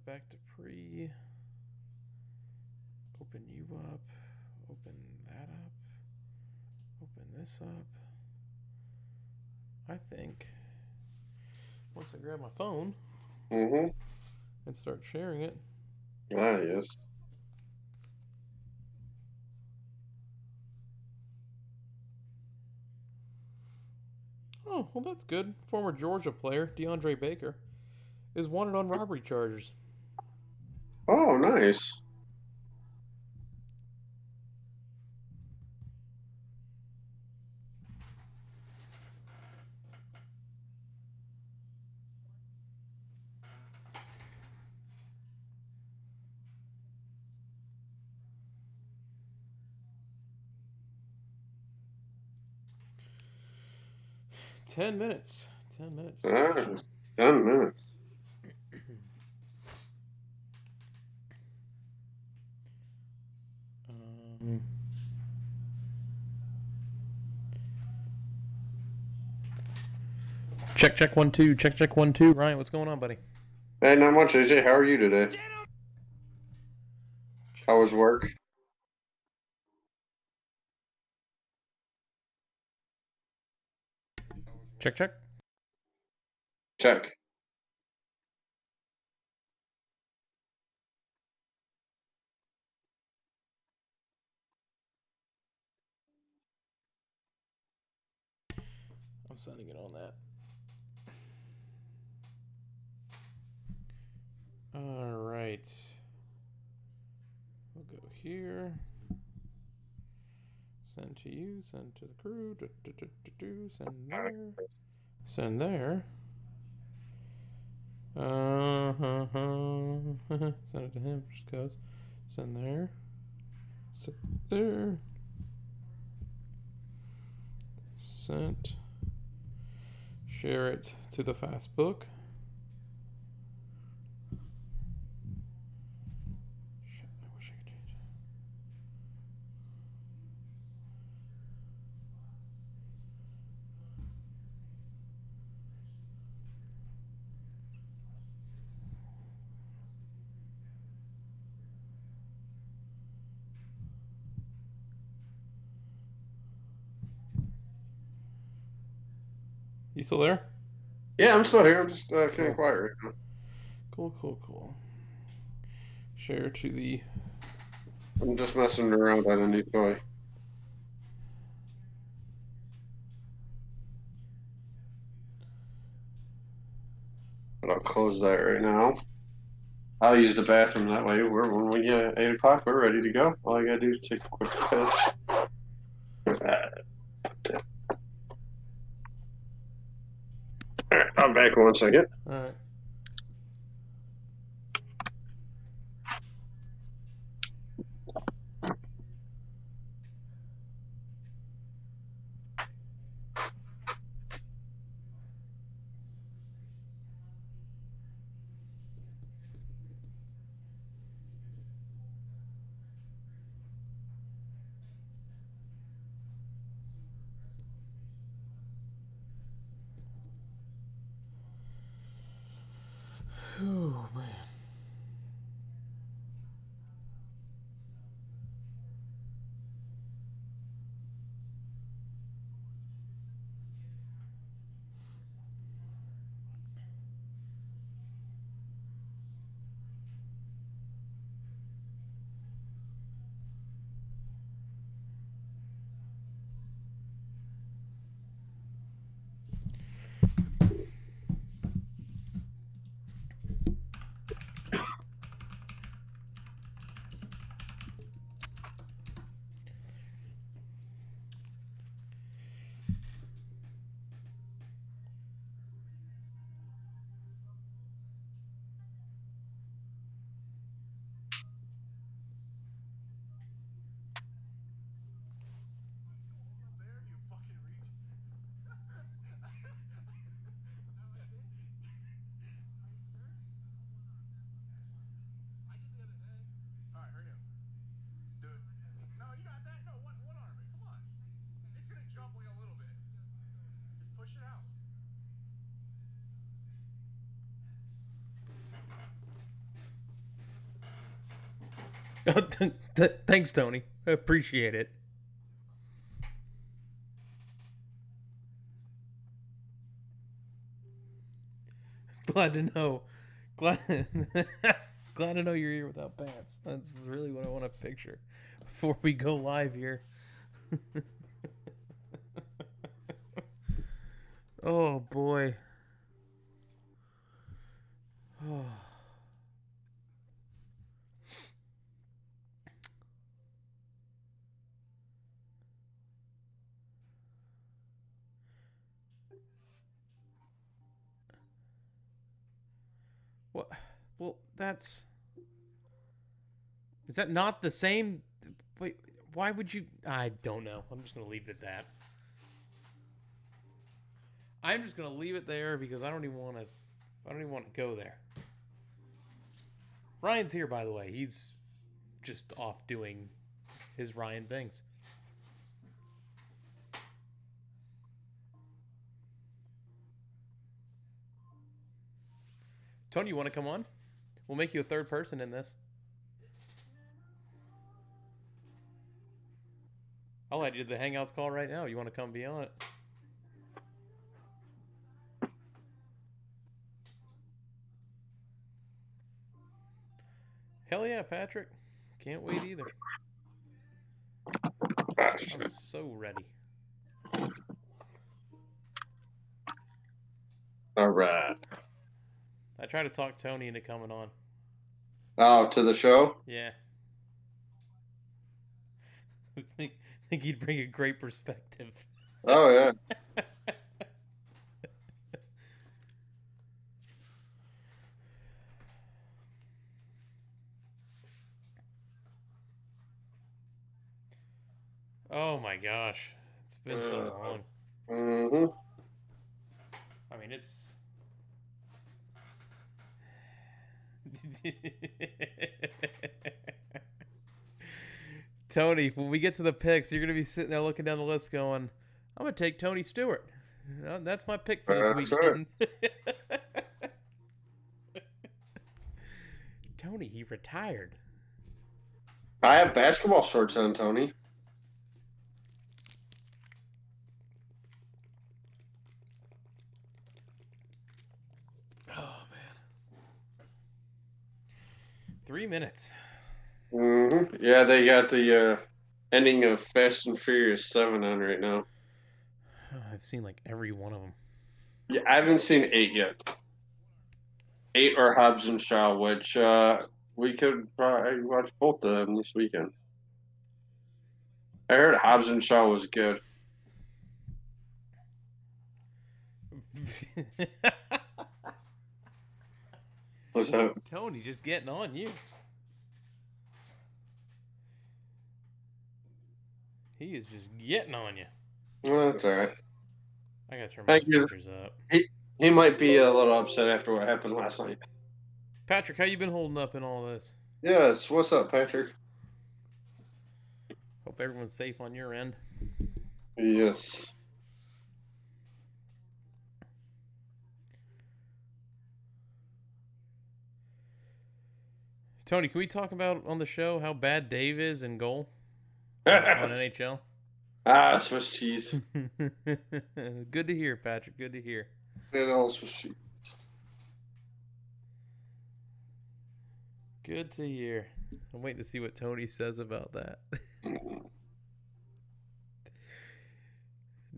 back to pre. Open you up. Open that up. Open this up. I think once I grab my phone and start sharing it. Ah, yes. Oh, well, that's good. Former Georgia player DeAndre Baker is wanted on robbery charges. Oh, nice. Ten minutes. 10 minutes. 10 minutes. Check 1 2. Check 1 2. Ryan, what's going on, buddy? Hey, not much, AJ. How are you today? How was work? Check. Check. I'm sending it on that. All right. We'll go here. Send to you. Send to the crew. Send there. Send there. Send it to him. Just goes. Send there. Send there. Sent. Share it to the fast book. Shit, I wish I could change it. You still there? Yeah, I'm still here. I'm just kind of quiet right now. Cool. Share to the. I'm just messing around on a new toy. But I'll close that right now. I'll use the bathroom that way. When we get 8 o'clock, we're ready to go. All I gotta do is take a quick piss. All right, I'm back in 1 second. All right. Oh, man. Thanks, Tony. I appreciate it. Glad to know. Glad, glad to know you're here without pants. That's really what I want to picture before we go live here. Oh boy. Oh. What? Well, that's. Is that not the same? Wait, why would you? I don't know. I'm just gonna leave it at that. I'm just gonna leave it there because I don't even want to. I don't even want to go there. Ryan's here, by the way. He's just off doing his Ryan things. Tony, you want to come on? We'll make you a third person in this. I'll add you to the Hangouts call right now. You want to come be on it? Hell yeah, Patrick. Can't wait either. I'm so ready. All right. I tried to talk Tony into coming on. Oh, to the show? Yeah. I think he'd bring a great perspective. Oh, yeah. Oh my gosh. It's been so long. Mm-hmm. I mean, it's... Tony, when we get to the picks, you're going to be sitting there looking down the list going, I'm going to take Tony Stewart. That's my pick for this weekend. Right. Tony, he retired. I have basketball shorts on, Tony. Oh, man. 3 minutes. Mm-hmm. Yeah, they got the ending of Fast and Furious 7 on right now. Oh, I've seen like every one of them. Yeah, I haven't seen 8 yet. 8 or Hobbs and Shaw, which we could probably watch both of them this weekend. I heard Hobbs and Shaw was good. What's up? Tony just getting on you. He is just getting on you. Well, that's all right. I gotta turn my speakers up. He might be a little upset after what happened last night. Patrick, how you been holding up in all this? Yes. What's up, Patrick? Hope everyone's safe on your end. Yes. Tony, can we talk about on the show how bad Dave is in goal on NHL? Swiss cheese. Good to hear, Patrick. Good to hear. It all Swiss cheese. Good to hear. I'm waiting to see what Tony says about that.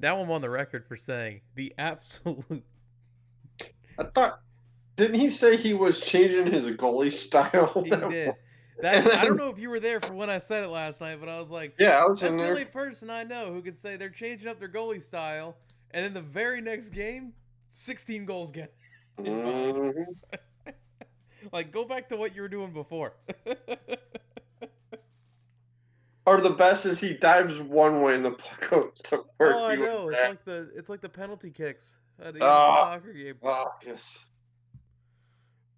Now I'm on the record for saying the absolute. I thought, didn't he say he was changing his goalie style? He did. I don't know if you were there for when I said it last night, but I was like, yeah, I was that's in the there. only person I know who can say they're changing up their goalie style, and in the very next game, 16 goals get involved. Mm-hmm. Like, go back to what you were doing before. Or the best is he dives one way and the puck goes to where I know. It's like the penalty kicks at the end of the soccer game. Oh, yes.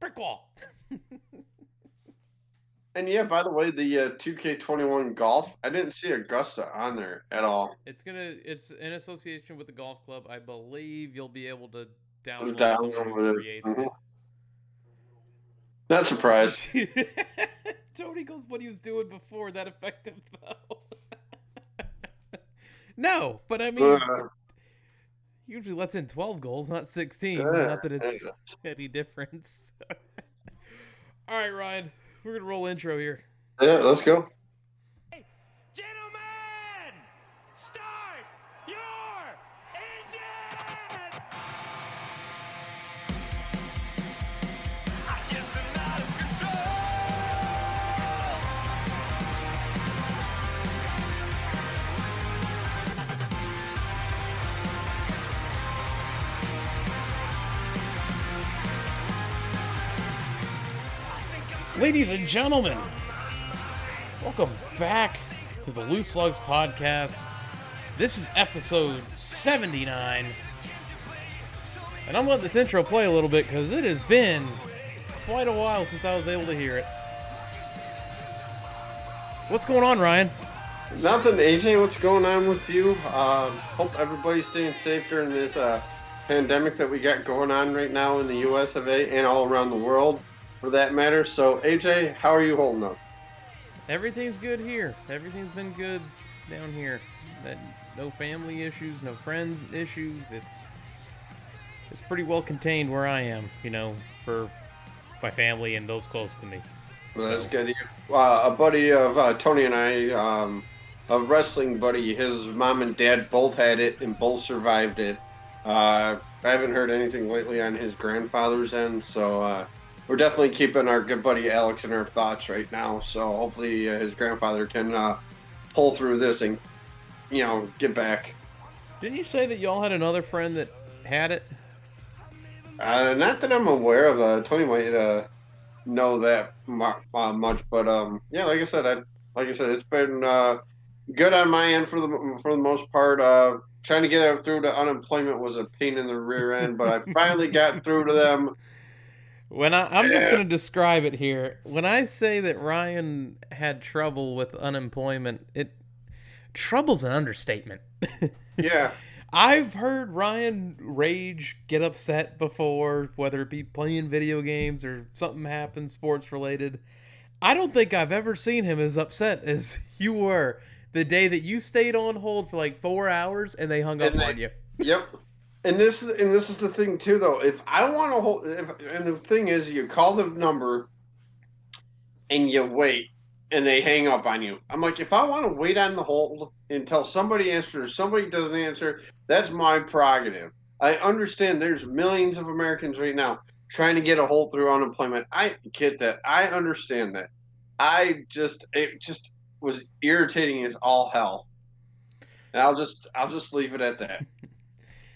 Brick wall. And yeah, by the way, the 2K21 golf, I didn't see Augusta on there at all. It's in association with the golf club. I believe you'll be able to download someone who creates it. Not surprised. Tony goes, what he was doing before that effective, though? No, but I mean, usually lets in 12 goals, not 16. Not that it's any difference. All right, Ryan, we're going to roll intro here. Yeah, let's go. Hey, gentlemen, start your engine! I guess I'm out of control. Ladies and gentlemen, welcome back to the Loose Lugs podcast. This is episode 79. And I'm letting this intro play a little bit because it has been quite a while since I was able to hear it. What's going on, Ryan? Nothing, AJ. What's going on with you? Hope everybody's staying safe during this pandemic that we got going on right now in the U.S. of A. and all around the world, for that matter. So, AJ, how are you holding up? Everything's good here. Everything's been good down here. No family issues, no friends issues. It's pretty well contained where I am, for my family and those close to me. Well, that's good. A buddy of Tony and I, a wrestling buddy, his mom and dad both had it and both survived it. I haven't heard anything lately on his grandfather's end, so we're definitely keeping our good buddy Alex in our thoughts right now. So hopefully his grandfather can pull through this and, get back. Didn't you say that y'all had another friend that had it? Not that I'm aware of. Tony might know that much, but yeah, like I said, it's been good on my end for the most part. Trying to get through to unemployment was a pain in the rear end, but I finally got through to them. When I'm just going to describe it here. When I say that Ryan had trouble with unemployment, trouble's an understatement. Yeah. I've heard Ryan rage, get upset before, whether it be playing video games or something happens sports related. I don't think I've ever seen him as upset as you were the day that you stayed on hold for like 4 hours and they hung up on you. Yep. And this is the thing too, though. If I want to hold, and the thing is, you call the number and you wait, and they hang up on you. I'm like, if I want to wait on the hold until somebody answers, somebody doesn't answer, that's my prerogative. I understand there's millions of Americans right now trying to get a hold through unemployment. I get that. I understand that. It just was irritating as all hell. And I'll just leave it at that.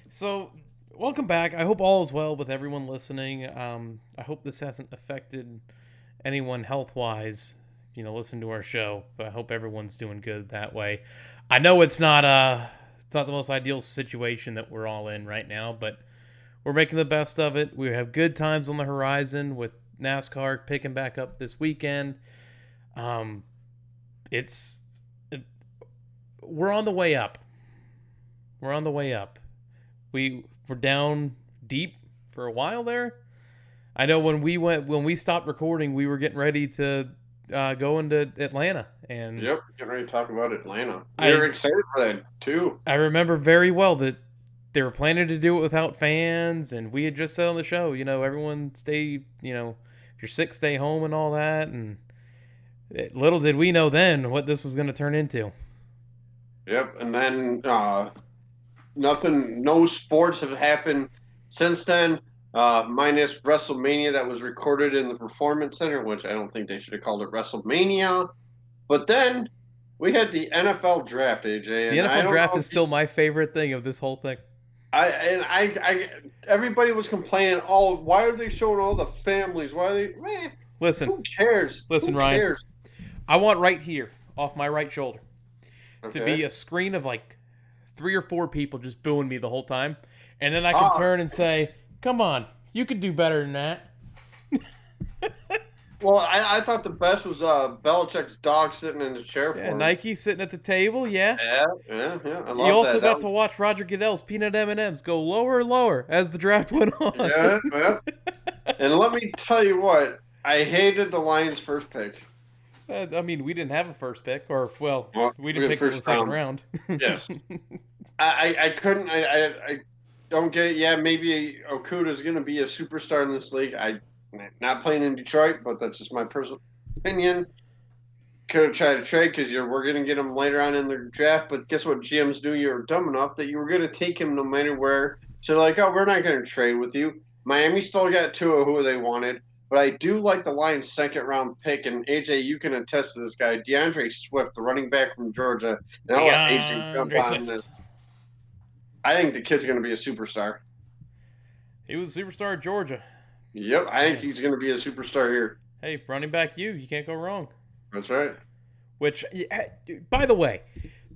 So, welcome back. I hope all is well with everyone listening. I hope this hasn't affected anyone health-wise, listen to our show. But I hope everyone's doing good that way. I know it's not the most ideal situation that we're all in right now, but we're making the best of it. We have good times on the horizon with NASCAR picking back up this weekend. We're on the way up. We're on the way up. We were down deep for a while there. I know when we stopped recording, we were getting ready to go into Atlanta. And yep, getting ready to talk about Atlanta. We were excited for that too. I remember very well that they were planning to do it without fans, and we had just said on the show, everyone stay, if you're sick, stay home and all that. And little did we know then what this was going to turn into. Yep, and then no sports have happened since then, minus WrestleMania that was recorded in the Performance Center, which I don't think they should have called it WrestleMania. But then we had the NFL draft, AJ. The NFL draft is still my favorite thing of this whole thing. Everybody was complaining, why are they showing all the families? Why are they? Listen, who cares? Listen, who Ryan. Cares? I want right here, off my right shoulder, to be a screen of like 3 or 4 people just booing me the whole time, and then I can turn and say, "Come on, you could do better than that." Well, I thought the best was Belichick's dog sitting in the chair for him. Nike sitting at the table, yeah. Yeah. I love you also that. got to watch Roger Goodell's peanut M&Ms go lower and lower as the draft went on. Yeah. And let me tell you what, I hated the Lions' first pick. I mean, we didn't have a first pick, or well, Well, we didn't we pick had till the first second round. round. Yes. I couldn't. I don't get it. Yeah, maybe Okuda's going to be a superstar in this league. Not playing in Detroit, but that's just my personal opinion. Could have tried to trade because we're going to get him later on in the draft. But guess what? GMs knew you were dumb enough that you were going to take him no matter where. So they're like, oh, we're not going to trade with you. Miami still got Tua, who they wanted. But I do like the Lions' second-round pick. And, AJ, you can attest to this guy. DeAndre Swift, the running back from Georgia. And I'll let AJ jump DeAndre on Swift. this. I think the kid's going to be a superstar. He was a superstar at Georgia. Yep, I think he's going to be a superstar here. Hey, running back, you can't go wrong. That's right. Which, by the way,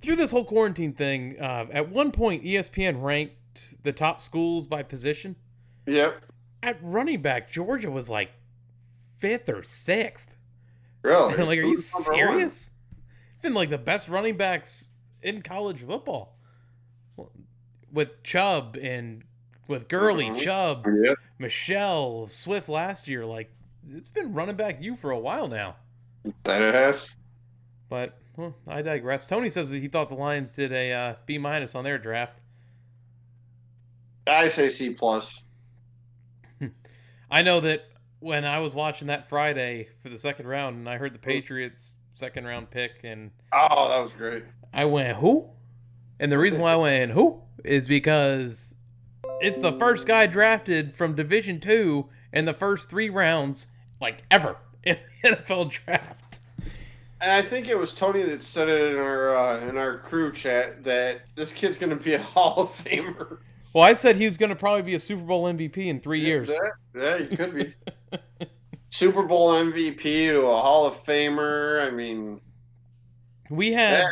through this whole quarantine thing, at one point ESPN ranked the top schools by position. Yep. At running back, Georgia was like 5th or 6th. Really? Like, are you Who's number one? serious? Been like the best running backs in college football. With Chubb and with Gurley, Mhm. Chubb, Yep. Michelle, Swift last year. Like, it's been running back you for a while now. That it has. But, well, I digress. Tony says that he thought the Lions did a B- on their draft. I say C+. I know that when I was watching that Friday for the second round and I heard the Patriots second round pick and Oh, that was great. I went, who? And the reason why I went, who? Is because it's the first guy drafted from Division II in the first 3 rounds, like, ever in the NFL draft. And I think it was Tony that said it in our crew chat that this kid's going to be a Hall of Famer. Well, I said he was going to probably be a Super Bowl MVP in 3 years. Yeah, he could be. Super Bowl MVP to a Hall of Famer. I mean, We had...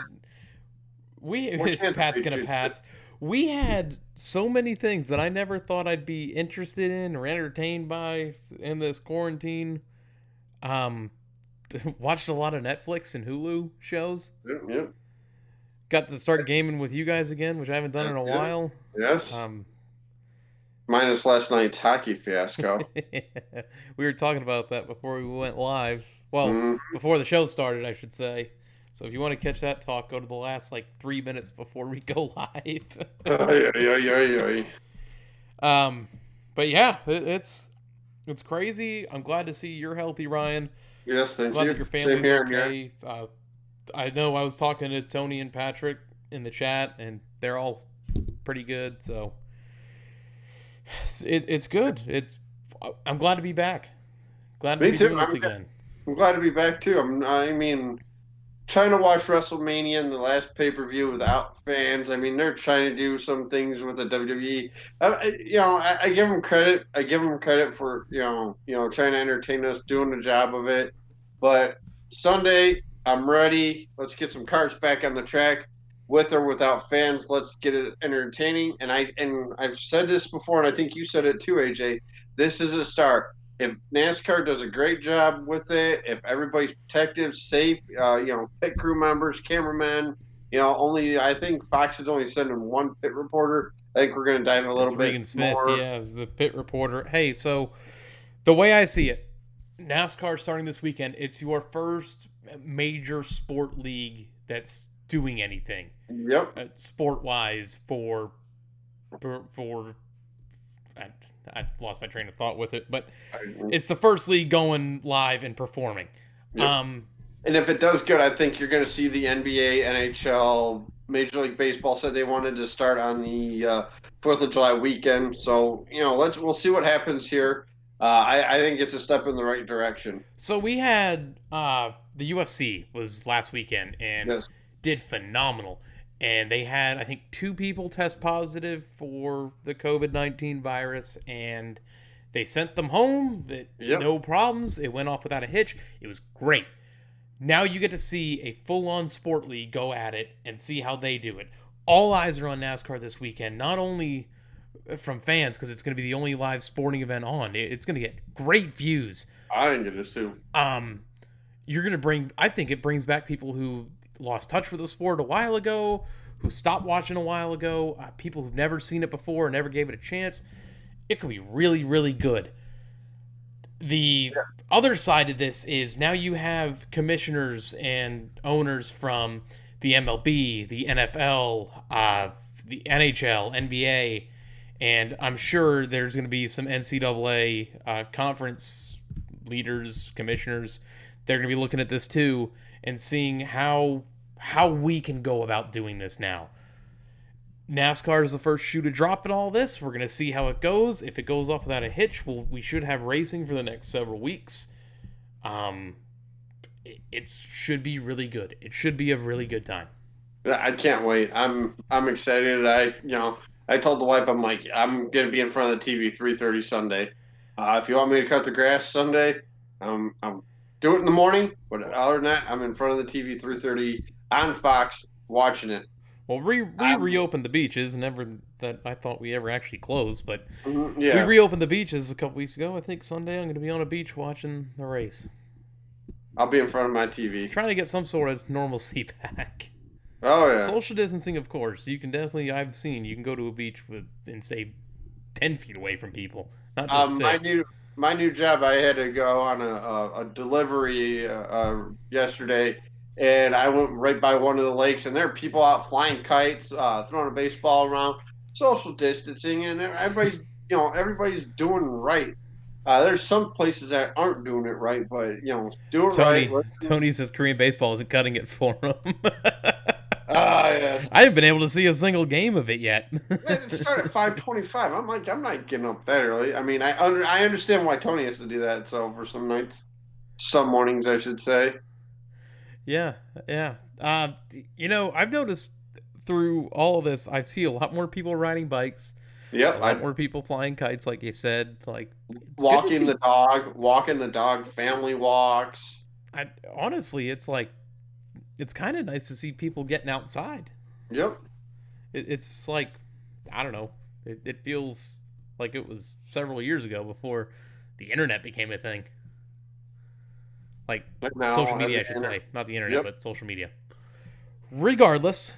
What can't the Pat's gonna Patriots Pats. We had so many things that I never thought I'd be interested in or entertained by in this quarantine. Watched a lot of Netflix and Hulu shows. Yep. Got to start gaming with you guys again, which I haven't done in a Yeah. while. Yes. Minus last night's hockey fiasco. We were talking about that before we went live. Well, Mhm. before the show started, I should say. So if you want to catch that talk, go to the last 3 minutes before we go live. Ay. But yeah, it's crazy. I'm glad to see you're healthy, Ryan. Yes, thank Glad you. that your Same family's here, okay. I know I was talking to Tony and Patrick in the chat, and they're all pretty good. So it's good. I'm glad to be back. Glad to Me be too. doing this again. I'm glad to be back too. I mean, trying to watch WrestleMania in the last pay-per-view without fans. I mean, they're trying to do some things with the WWE. I give them credit. I give them credit for trying to entertain us, doing the job of it. But Sunday, I'm ready. Let's get some cars back on the track, with or without fans. Let's get it entertaining. And I've said this before, and I think you said it too, AJ. This is a start. If NASCAR does a great job with it, if everybody's protective, safe, pit crew members, cameramen, I think Fox is only sending one pit reporter. I think we're going to dive a little It's bit Regan Smith, more. yeah, as the pit reporter. Hey, so the way I see it, NASCAR starting this weekend, it's your first major sport league that's doing anything Yep. sport-wise for I lost my train of thought with it, but it's the first league going live and performing. Yep. And if it does good, I think you're going to see the NBA, NHL, Major League Baseball said they wanted to start on the 4th of July weekend. So, we'll see what happens here. I think it's a step in the right direction. So we had the UFC was last weekend and Yes. did phenomenal. And they had, I think, 2 people test positive for the COVID-19 virus, and they sent them home. Yep. No problems. It went off without a hitch. It was great. Now you get to see a full-on sport league go at it and see how they do it. All eyes are on NASCAR this weekend, not only from fans, because it's going to be the only live sporting event on. It's going to get great views. I think it is too. You're going to bring, I think it brings back people who lost touch with the sport a while ago, who stopped watching a while ago, people who've never seen it before, never gave it a chance. It could be really, really good. the other side of this is now you have commissioners and owners from the MLB, the NFL, the NHL, NBA, and I'm sure there's going to be some NCAA conference leaders, commissioners. They're going to be looking at this too and seeing how we can go about doing this now. NASCAR is the first shoe to drop in all this. We're going to see how it goes. If it goes off without a hitch, we should have racing for the next several weeks. It should be really good. It should be a really good time. I can't wait. I'm excited. I told the wife, I'm like, I'm gonna be in front of the TV 3:30 Sunday. If you want me to cut the grass Sunday, I'm do it in the morning. But other than that, I'm in front of the TV 3:30 on Fox watching it. Well, we reopened the beaches, never that I thought we ever actually closed, but Yeah, we reopened the beaches a couple weeks ago. I think Sunday I'm going to be on a beach watching the race. I'll be in front of my TV. Trying to get some sort of normalcy back. Oh yeah. Social distancing, of course. You can definitely, you can go to a beach and stay 10 feet away from people, not just 6. My new job, I had to go on a delivery yesterday, and I went right by one of the lakes, and there are people out flying kites, throwing a baseball around, social distancing, and everybody's doing right. There's some places that aren't doing it right, but doing right. Tony says Korean baseball isn't cutting it for him. Yes. I haven't been able to see a single game of it yet. It started at 5:25. I'm like, I'm not getting up that early. I mean, I understand why Tony has to do that. So for some nights, some mornings, I should say. Yeah. I've noticed through all of this, I see a lot more people riding bikes. Yep. A lot more people flying kites, like you said. Like walking the dog, family walks. Honestly, it's like, it's kind of nice to see people getting outside. Yep. It's like, I don't know. It feels like it was several years ago before the internet became a thing. Like now, social media, I should say. Not the internet, but social media. Regardless,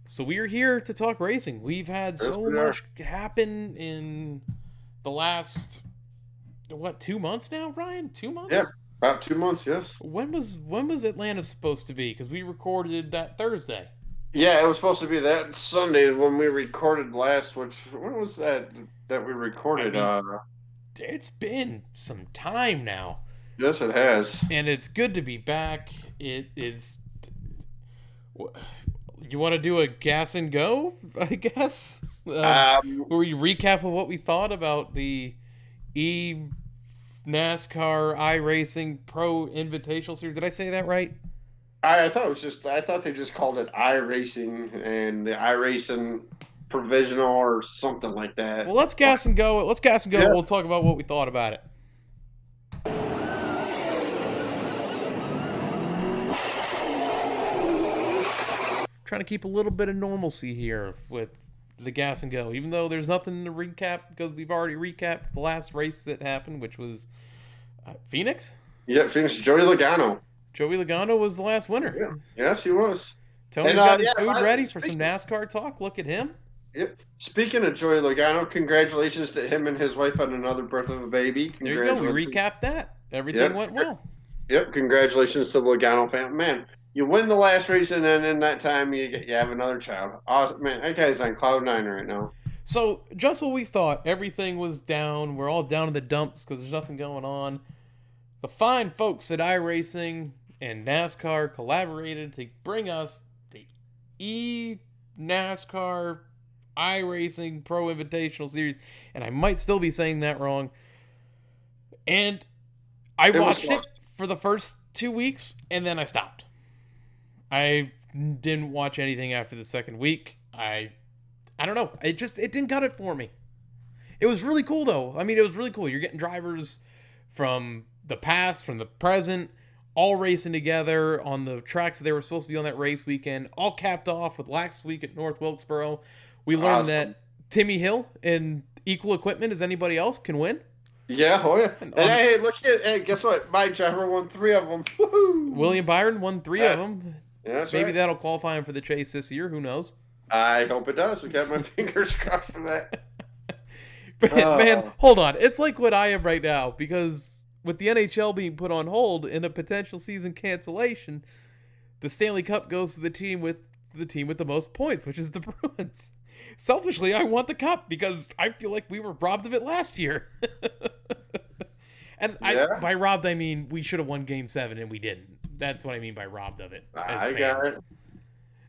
so we are here to talk racing. We've had so much happen in the last, 2 months now, Ryan? 2 months? Yeah, about 2 months, yes. When was Atlanta supposed to be? Because we recorded that Thursday. Yeah, it was supposed to be that Sunday when we recorded last, when was that we recorded? It's been some time now. Yes, it has. And it's good to be back. It is... You want to do a gas and go, I guess? Where we recap of what we thought about the NASCAR Iracing Pro Invitational Series. Did I say that right? I thought they just called it iRacing and the iRacing Provisional or something like that. Well, let's gas and go. Yeah. We'll talk about what we thought about it. Trying to keep a little bit of normalcy here with the gas and go, even though there's nothing to recap because we've already recapped the last race that happened, which was Phoenix. Yeah, Phoenix. Joey Logano. Joey Logano was the last winner. Yeah. Yes, he was. Tony's got his food ready for some NASCAR talk. Look at him. Yep. Speaking of Joey Logano, congratulations to him and his wife on another birth of a baby. There you go. We recapped that. Everything went well. Yep. Congratulations to the Logano family. Man, you win the last race, and then in that time you have another child. Awesome, man. That guy's on cloud 9 right now. So just what we thought, everything was down. We're all down in the dumps because there's nothing going on. The fine folks at iRacing and NASCAR collaborated to bring us the NASCAR iRacing Pro Invitational Series, and I might still be saying that wrong. And I watched it for the first 2 weeks, and then I stopped. I didn't watch anything after the second week. I don't know. It didn't cut it for me. It was really cool, though. I mean, it was really cool. You're getting drivers from the past, from the present, all racing together on the tracks that they were supposed to be on that race weekend, all capped off with last week at North Wilkesboro. We learned that Timmy Hill in equal equipment as anybody else can win. Yeah, oh yeah. And hey, look at guess what? My driver won 3 of them. Woo-hoo! William Byron won 3 of them. Yeah, that's Maybe right. that'll qualify him for the chase this year. Who knows? I hope it does. We got my fingers crossed for that. Man, hold on. It's like what I am right now because with the NHL being put on hold and a potential season cancellation, the Stanley Cup goes to the team with the most points, which is the Bruins. Selfishly, I want the cup because I feel like we were robbed of it last year. And Yeah. by robbed, I mean we should have won Game 7 and we didn't. That's what I mean by robbed of it. As I fans. got it.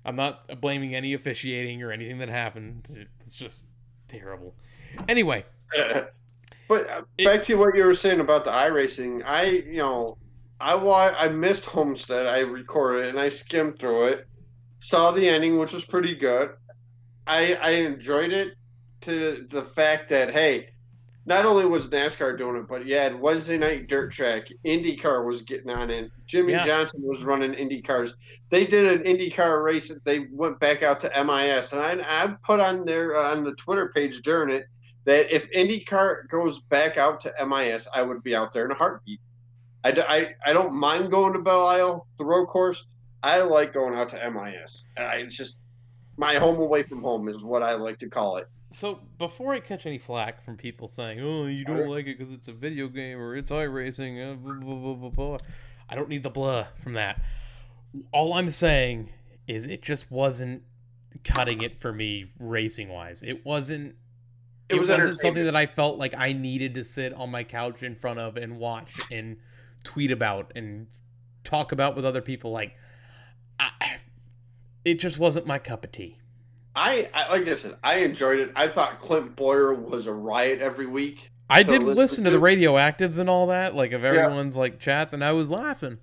I'm not blaming any officiating or anything that happened. It's just terrible. Anyway. But back to what you were saying about the iRacing, I missed Homestead. I recorded it and I skimmed through it, saw the ending, which was pretty good. I enjoyed it to the fact that, hey, not only was NASCAR doing it, but you had Wednesday Night Dirt Track. IndyCar was getting on it. Jimmy Johnson was running IndyCars. They did an IndyCar race. They went back out to MIS. And I put on the Twitter page during it that if IndyCar goes back out to MIS, I would be out there in a heartbeat. I don't mind going to Belle Isle, the road course. I like going out to MIS. It's just my home away from home is what I like to call it. So before I catch any flack from people saying, "Oh, you don't like it because it's a video game or it's iRacing," blah, blah, blah, blah, blah. I don't need the blah from that. All I'm saying is it just wasn't cutting it for me racing wise. It wasn't something that I felt like I needed to sit on my couch in front of and watch and tweet about and talk about with other people. Like, it just wasn't my cup of tea. I like I said, I enjoyed it. I thought Clint Boyer was a riot every week. I did listen to the radioactives and all that, like of everyone's like chats, and I was laughing.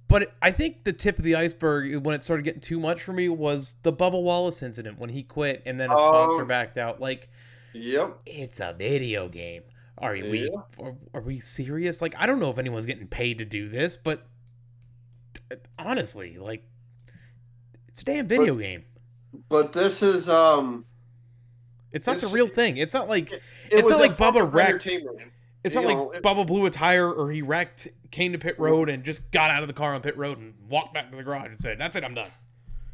But I think the tip of the iceberg when it started getting too much for me was the Bubba Wallace incident when he quit and then a sponsor backed out. Like, it's a video game. Are we serious? Like, I don't know if anyone's getting paid to do this, but honestly, like, it's a damn video game. But this is it's not the real thing. It's not like Bubba wrecked. It's not like Bubba blew a tire or he wrecked, came to pit road and just got out of the car on pit road and walked back to the garage and said, "That's it, I'm done."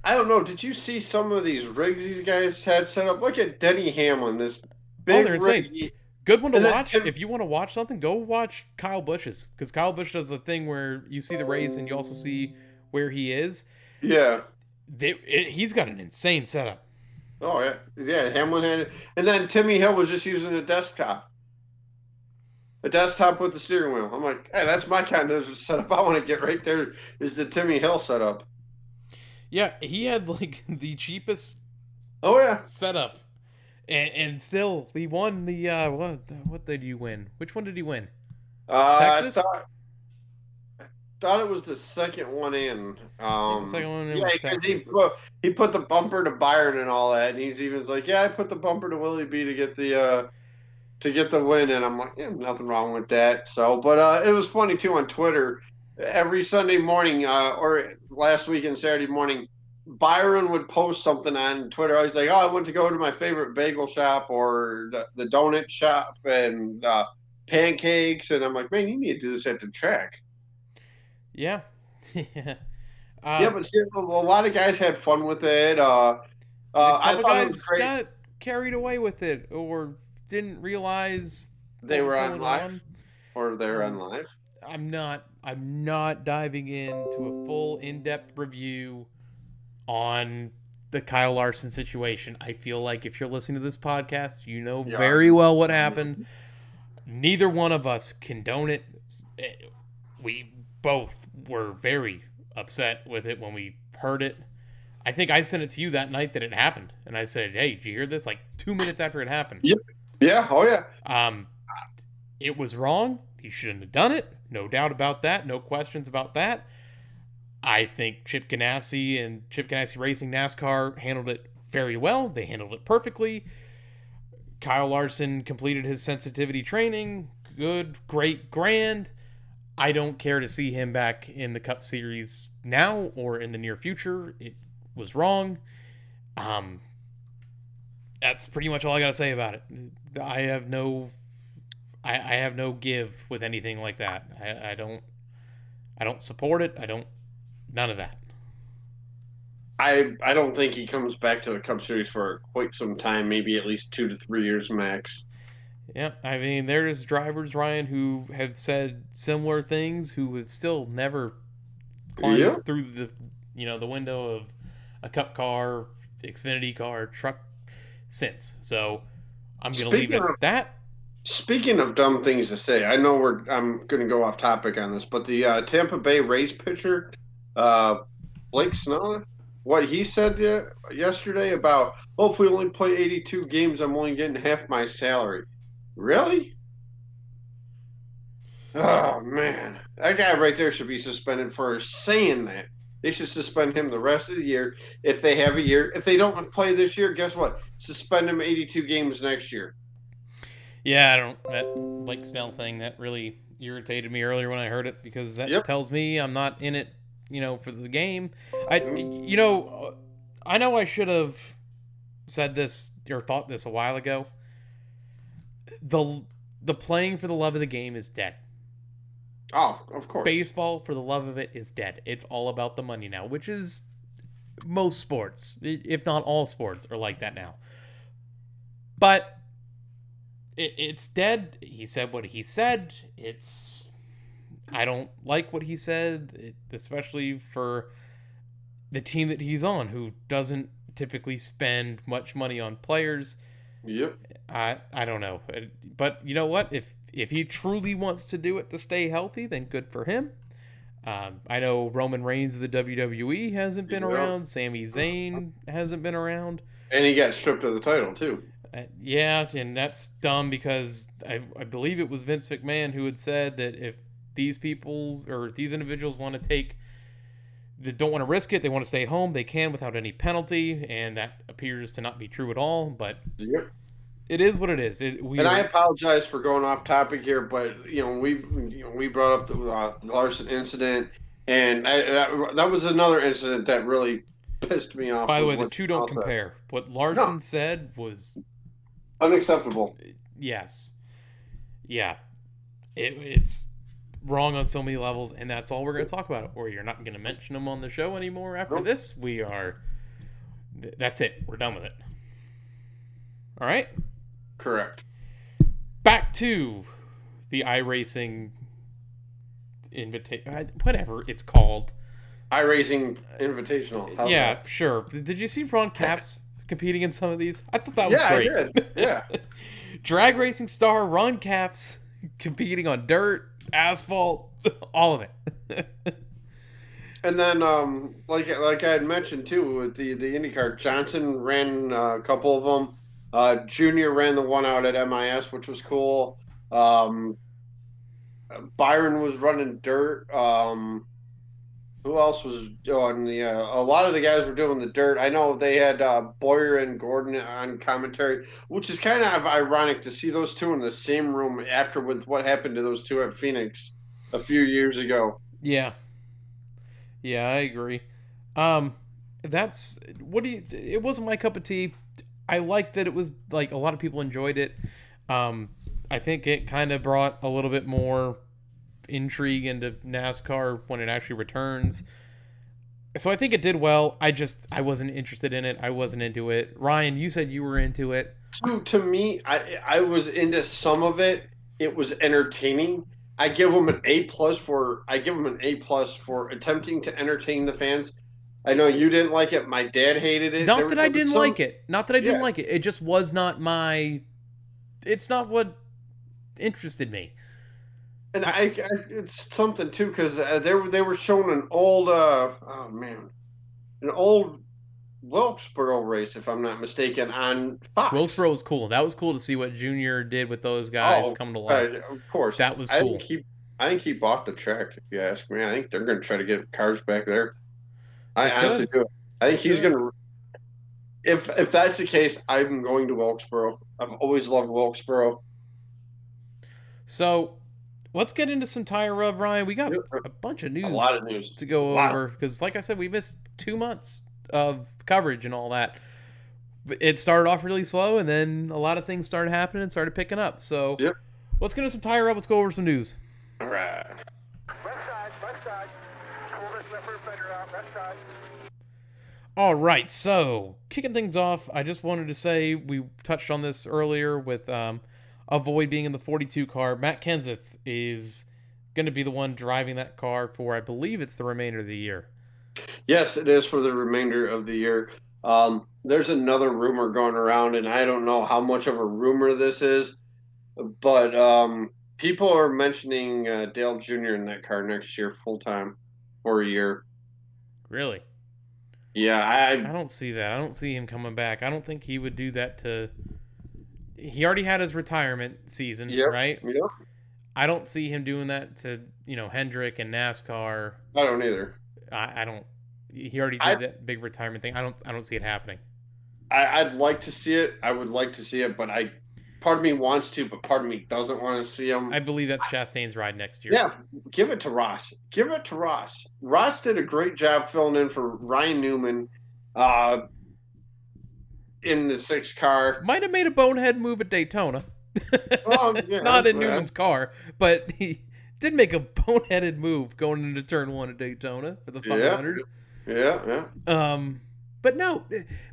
I don't know. Did you see some of these rigs these guys had set up? Look at Denny Hamlin, this big they're insane. Good one to watch. If you want to watch something, go watch Kyle Busch's, because Kyle Busch does a thing where you see the race and you also see where he is. Yeah. He's got an insane setup. Oh yeah. Hamlin had it, and then Timmy Hill was just using a desktop with the steering wheel. I'm like, hey, that's my kind of setup. I want to get right there. Is the Timmy Hill setup? Yeah, he had like the cheapest. Oh yeah. Setup, and still he won the what did you win? Which one did he win? Texas. I thought it was the second one in. The second one in was Texas. He put the bumper to Byron and all that, and he's even like, yeah, I put the bumper to Willie B to get the win, and I'm like, yeah, nothing wrong with that. So, but it was funny too on Twitter. Every Sunday morning, or last weekend Saturday morning, Byron would post something on Twitter. I was like, oh, I went to go to my favorite bagel shop or the donut shop and pancakes, and I'm like, man, you need to do this at the track. Yeah. But see, a lot of guys had fun with it. I thought it was great. Got carried away with it or didn't realize they were on live. Or they were on live. I'm not diving into a full in-depth review on the Kyle Larson situation. I feel like if you're listening to this podcast, you know very well what happened. Neither one of us condone it. We both were very upset with it when we heard it. I think I sent it to you that night that it happened, and I said, "Hey, did you hear this?" Like 2 minutes after it happened. Yep. Yeah. Oh yeah. It was wrong. He shouldn't have done it. No doubt about that. No questions about that. I think Chip Ganassi and Chip Ganassi Racing NASCAR handled it very well. They handled it perfectly. Kyle Larson completed his sensitivity training. Good, great, grand. I don't care to see him back in the Cup Series now or in the near future. It was wrong. That's pretty much all I got to say about it. I have no give with anything like that. I don't support it. None of that. I don't think he comes back to the Cup Series for quite some time, maybe at least 2 to 3 years max. Yeah, I mean, there's drivers, Ryan, who have said similar things, who have still never Yeah. climbed through the window of a Cup car, Xfinity car, truck since. So I'm gonna leave it Speaking at of that. speaking of dumb things to say, I know I'm going to go off topic on this, but the Tampa Bay Rays pitcher, uh, Blake Snell, what he said yesterday about, oh, if we only play 82 games, I'm only getting half my salary. Really? Oh man, that guy right there should be suspended for saying that. They should suspend him the rest of the year if they have a year. If they don't play this year, guess what? Suspend him 82 games next year. Yeah, I don't that Blake Snell thing that really irritated me earlier when I heard it because that Yep. tells me I'm not in it, for the game. I know I should have said this or thought this a while ago. The the playing for the love of the game is dead. Oh, of course. Baseball for the love of it is dead. It's all about the money now, which is most sports, if not all sports, are like that now. But it's dead. He said what he said. I don't like what he said, especially for the team that he's on, who doesn't typically spend much money on players. Yep. I don't know, but you know what? If he truly wants to do it to stay healthy, then good for him. I know Roman Reigns of the WWE hasn't been around. Sami Zayn hasn't been around. And he got stripped of the title too. Yeah, and that's dumb because I believe it was Vince McMahon who had said that if these people or these individuals want to don't want to risk it, they want to stay home, they can without any penalty, and that appears to not be true at all, but Yep. it is what it is. I apologize for going off topic here, but we brought up the Larson incident, and that was another incident that really pissed me off. By the was way, the what two don't Chanel said. compare. What Larson said was Unacceptable. yes. Yeah. It's wrong on so many levels, and that's all we're going to talk about. Or you're not going to mention them on the show anymore after Nope. this. That's it. We're done with it. All right? Correct. Back to the iRacing invitation, whatever it's called. Iracing Invitational. How's Yeah, that? sure. Did you see Ron Capps competing in some of these? I thought that was Yeah, great. I did. Yeah. Drag racing star Ron Capps competing on dirt, asphalt, all of it. And then, like I had mentioned too, with the IndyCar, Johnson ran a couple of them. Junior ran the one out at MIS, which was cool. Byron was running dirt. Who else was doing the? A lot of the guys were doing the dirt. I know they had Boyer and Gordon on commentary, which is kind of ironic to see those two in the same room after with what happened to those two at Phoenix a few years ago. Yeah, I agree. That's it wasn't my cup of tea. I liked that it was like a lot of people enjoyed it. I think it kind of brought a little bit more intrigue into NASCAR when it actually returns. So I think it did well. I wasn't interested in it. I wasn't into it. Ryan, you said you were into it. To me, I was into some of it. It was entertaining. I give them an A plus for attempting to entertain the fans. I know you didn't like it. My dad hated it. Not that I didn't like it. Yeah. It just was not my. It's not what interested me. And it's something too because they were showing an old an old Wilkesboro race, if I'm not mistaken, on Fox. Wilkesboro was cool. That was cool to see what Junior did with those guys come to life. Of course, That was cool. I think he bought the track. If you ask me, I think they're going to try to get cars back there. I honestly do. I think he's going to. If that's the case, I'm going to Wilkesboro. I've always loved Wilkesboro. So, let's get into some tire rub, Ryan. We got a bunch of news, A lot of news to go over because, like I said, we missed 2 months of coverage and all that. It started off really slow, and then a lot of things started happening and started picking up. So, let's get into some tire rub. Let's go over some news. All right. Left side. Pull this left fender out, left side. All right, so kicking things off, I just wanted to say we touched on this earlier with avoid being in the 42 car. Matt Kenseth is going to be the one driving that car for, I believe it's the remainder of the year. Yes, it is for the remainder of the year. There's another rumor going around, and I don't know how much of a rumor this is, but people are mentioning Dale Jr. in that car next year full time for a year. Really? Yeah, I don't see that. I don't see him coming back. I don't think he would do that to. He already had his retirement season, yep, right? yep. I don't see him doing that to, Hendrick and NASCAR. I don't either. I don't. He already I did that big retirement thing. I don't see it happening. I'd like to see it. I would like to see it, but part of me wants to, but part of me doesn't want to see him. I believe that's Chastain's ride next year. Yeah, give it to Ross. Give it to Ross. Ross did a great job filling in for Ryan Newman in the 6 car. Might have made a bonehead move at Daytona. Yeah, Not in Newman's car, but he did make a boneheaded move going into turn 1 at Daytona for the 500. Yeah. But no,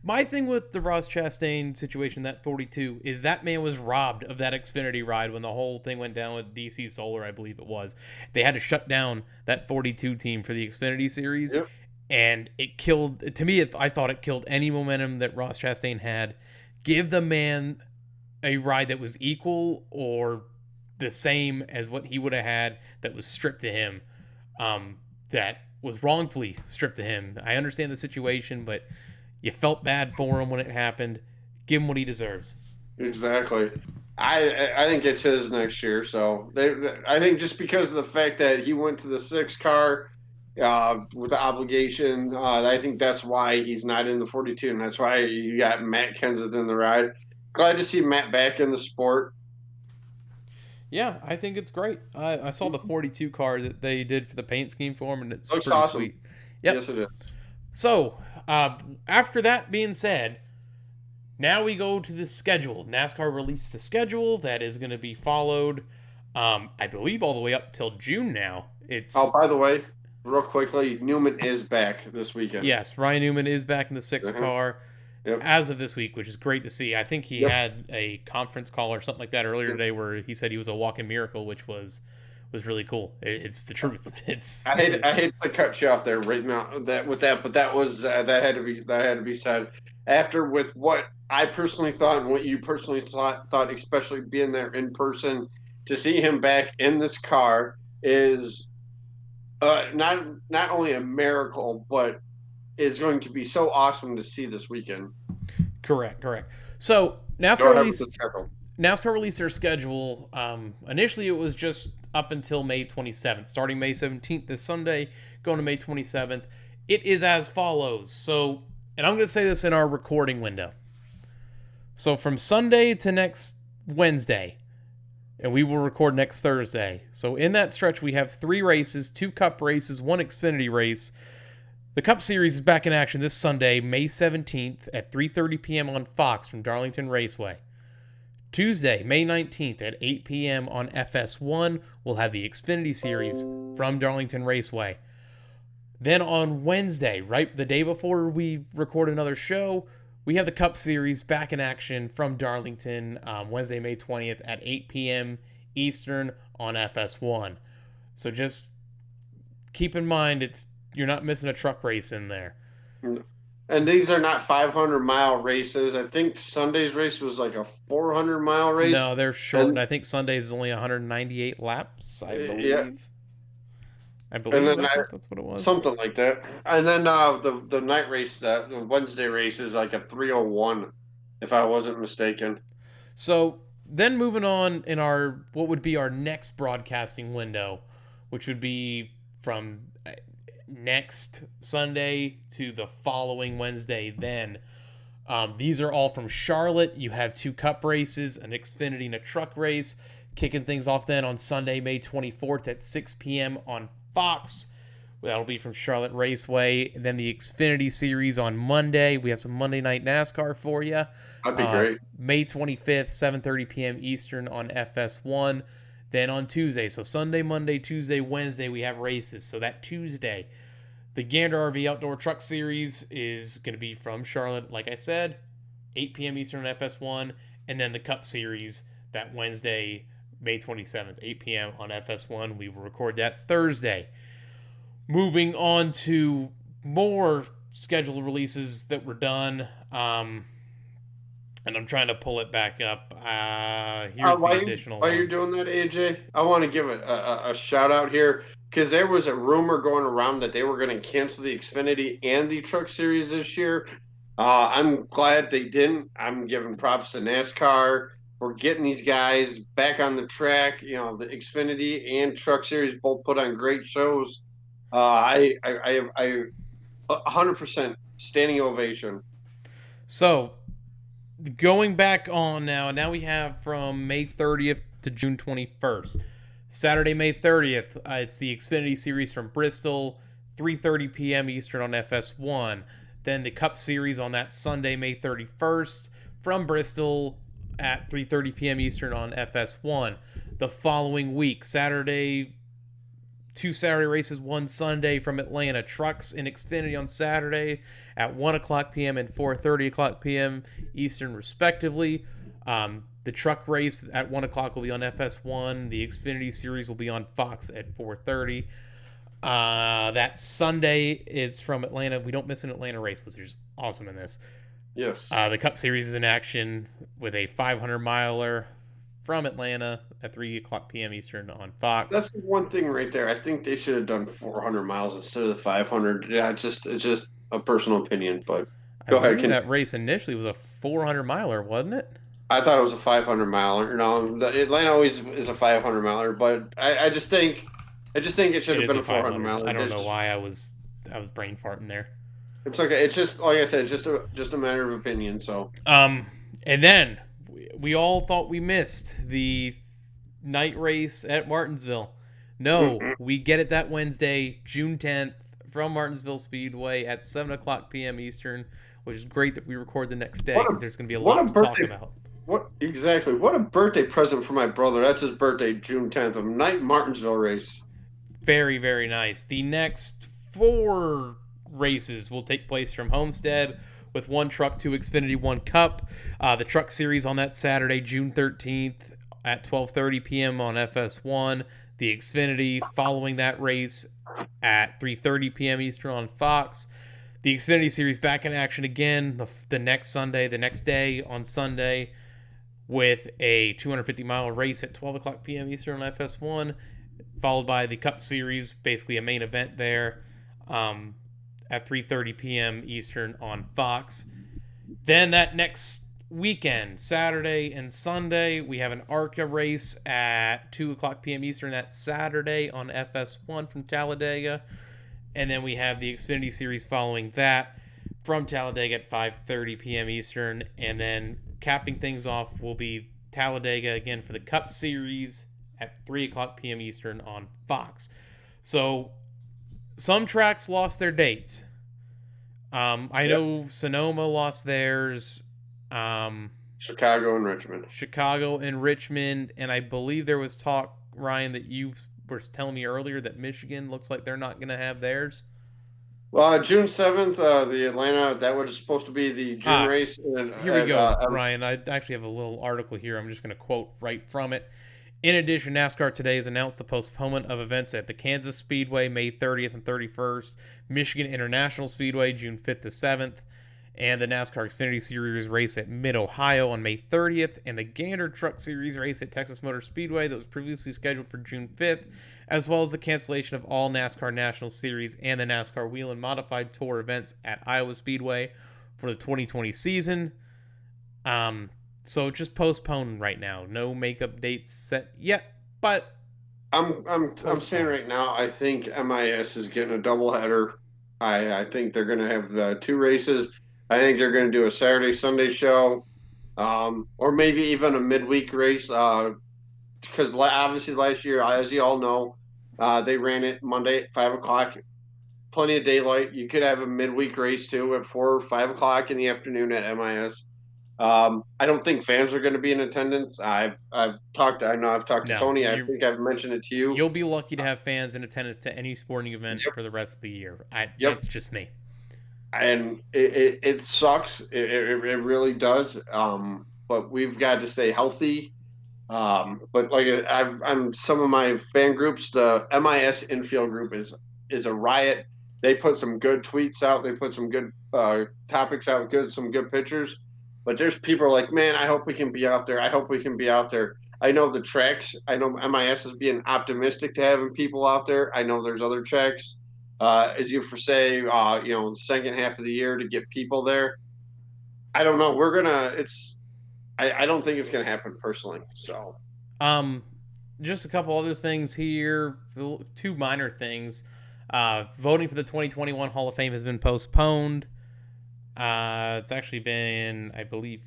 my thing with the Ross Chastain situation, that 42, is that man was robbed of that Xfinity ride when the whole thing went down with DC Solar, I believe it was. They had to shut down that 42 team for the Xfinity series, Yep. and it killed, to me, I thought it killed any momentum that Ross Chastain had. Give the man a ride that was equal or the same as what he would have had that was stripped to him, that was wrongfully stripped to him. I understand the situation, but you felt bad for him when it happened. Give him what he deserves. Exactly. I think it's his next year. So I think just because of the fact that he went to the 6 car with the obligation, I think that's why he's not in the 42, and that's why you got Matt Kenseth in the ride. Glad to see Matt back in the sport. Yeah, I think it's great. I saw the 42 car that they did for the paint scheme for him, and it's Looks pretty awesome. sweet. Yep. Yes, it is. So, after that being said, now we go to the schedule. NASCAR released the schedule that is going to be followed, I believe, all the way up till June now. Oh, by the way, real quickly, Newman is back this weekend. Yes, Ryan Newman is back in the 6 car. Yep. As of this week, which is great to see. I think he had a conference call or something like that earlier today where he said he was a walking miracle, which was really cool. It's the truth. It's I hate to cut you off there right now but that was that had to be said after with what I personally thought and what you personally thought, especially being there in person, to see him back in this car is not only a miracle, but is going to be so awesome to see this weekend. Correct. So NASCAR released their schedule. Initially, it was just up until May 27th, starting May 17th this Sunday, going to May 27th. It is as follows. So, and I'm going to say this in our recording window. So from Sunday to next Wednesday, and we will record next Thursday. So in that stretch, we have 3 races, 2 Cup races, 1 Xfinity race. The Cup Series is back in action this Sunday, May 17th at 3:30 p.m. on Fox from Darlington Raceway. Tuesday, May 19th at 8 p.m. on FS1, we'll have the Xfinity Series from Darlington Raceway. Then on Wednesday, right the day before we record another show, we have the Cup Series back in action from Darlington, Wednesday, May 20th at 8 p.m. Eastern on FS1. So just keep in mind, you're not missing a truck race in there. And these are not 500-mile races. I think Sunday's race was like a 400-mile race. No, they're short. And I think Sunday's is only 198 laps, I believe. Yeah. I think that's what it was. Something like that. And then the night race, the Wednesday race is like a 3:01, if I wasn't mistaken. So then moving on in what would be our next broadcasting window, which would be from next Sunday to the following Wednesday. Then these are all from Charlotte. You have 2 Cup races, an Xfinity and a truck race, kicking things off then on Sunday, May 24th at 6 p.m. on Fox. That'll be from Charlotte Raceway. And then the Xfinity Series on Monday. We have some Monday Night NASCAR for you. That'd be great. May 25th, 7:30 p.m. Eastern on FS1. Then on Tuesday, so Sunday, Monday, Tuesday, Wednesday, we have races. So that Tuesday, the Gander RV Outdoor Truck Series is going to be from Charlotte, like I said, 8 p.m. Eastern on FS1. And then the Cup Series that Wednesday, May 27th, 8 p.m. on FS1. We will record that Thursday. Moving on to more scheduled releases that were done. And I'm trying to pull it back up. Here's the additional While you're ones. doing that, AJ, I want to give a shout out here because there was a rumor going around that they were going to cancel the Xfinity and the Truck Series this year. I'm glad they didn't. I'm giving props to NASCAR for getting these guys back on the track. You know, the Xfinity and Truck Series both put on great shows. I 100% standing ovation. So, going back on now we have from May 30th to June 21st. Saturday, May 30th, it's the Xfinity Series from Bristol, 3:30 p.m. Eastern on FS1. Then the Cup Series on that Sunday, May 31st, from Bristol at 3:30 p.m. Eastern on FS1. The following week, Saturday, 2 Saturday races, 1 Sunday from Atlanta. Trucks and Xfinity on Saturday at 1 o'clock p.m. and 4:30 o'clock p.m. Eastern, respectively. The truck race at 1 o'clock will be on FS1. The Xfinity Series will be on Fox at 4:30. That Sunday is from Atlanta. We don't miss an Atlanta race, which is awesome in this. Yes. The Cup Series is in action with a 500-miler from Atlanta at 3 o'clock p.m. Eastern on Fox. That's the one thing right there. I think they should have done 400 miles instead of the 500. Yeah, it's just a personal opinion, but I go ahead. believe that race initially was a 400-miler, wasn't it? I thought it was a 500 miler. No, Atlanta always is a 500 miler, but I just think it should It have is been a a 400 500. miler. I don't know why I was brain farting there. It's okay. It's just like I said. It's just a matter of opinion. So And then we all thought we missed the night race at Martinsville. No, we get it that Wednesday, June 10th, from Martinsville Speedway at 7 o'clock p.m. Eastern, which is great that we record the next day because there's going to be a lot to talk about. What a birthday present for my brother. That's his birthday, June 10th, a night Martinsville race. Very, very nice. The next 4 races will take place from Homestead with 1 truck, 2 Xfinity, 1 Cup. The Truck Series on that Saturday, June 13th at 12:30 p.m. on FS1. The Xfinity following that race at 3:30 p.m. Eastern on Fox. The Xfinity Series back in action again the next Sunday, the next day on Sunday, with a 250-mile race at 12 o'clock p.m. Eastern on FS1, followed by the Cup Series, basically a main event there, at 3:30 p.m. Eastern on Fox. Then that next weekend, Saturday and Sunday, we have an ARCA race at 2 o'clock p.m. Eastern that Saturday on FS1 from Talladega. And then we have the Xfinity Series following that from Talladega at 5:30 p.m. Eastern. And then capping things off will be Talladega again for the Cup Series at 3 o'clock p.m. Eastern on Fox. So some tracks lost their dates. I know Sonoma lost theirs. Chicago and Richmond. And I believe there was talk, Ryan, that you were telling me earlier that Michigan looks like they're not going to have theirs. Well, June 7th, the Atlanta, that was supposed to be the June race. And, here we go, Ryan. I actually have a little article here. I'm just going to quote right from it. In addition, NASCAR today has announced the postponement of events at the Kansas Speedway May 30th and 31st, Michigan International Speedway June 5th to 7th, and the NASCAR Xfinity Series race at Mid-Ohio on May 30th, and the Gander Truck Series race at Texas Motor Speedway that was previously scheduled for June 5th, as well as the cancellation of all NASCAR National Series and the NASCAR Wheel and Modified Tour events at Iowa Speedway for the 2020 season. So just postponed right now. No makeup dates set yet, but I'm saying right now, I think MIS is getting a doubleheader. I think they're going to have the 2 races. I think they're going to do a Saturday, Sunday show, or maybe even a midweek race. Because obviously last year, as you all know, they ran it Monday at 5 o'clock. Plenty of daylight. You could have a midweek race too at 4 or 5 o'clock in the afternoon at MIS. I don't think fans are going to be in attendance. I've talked to Tony. I think I've mentioned it to you. You'll be lucky to have fans in attendance to any sporting event for the rest of the year. That's just me. And it sucks. It really does. But we've got to stay healthy. But like I'm some of my fan groups, the MIS infield group is a riot. They put some good tweets out. They put some good topics out. Some good pictures. But there's people like, man, I hope we can be out there. I hope we can be out there. I know the tracks. I know MIS is being optimistic to having people out there. I know there's other tracks. As you for say, second half of the year to get people there. I don't know. We're gonna. It's. I don't think it's gonna happen personally. So. Um, just a couple other things here, two minor things. Voting for the 2021 Hall of Fame has been postponed. It's actually been, I believe,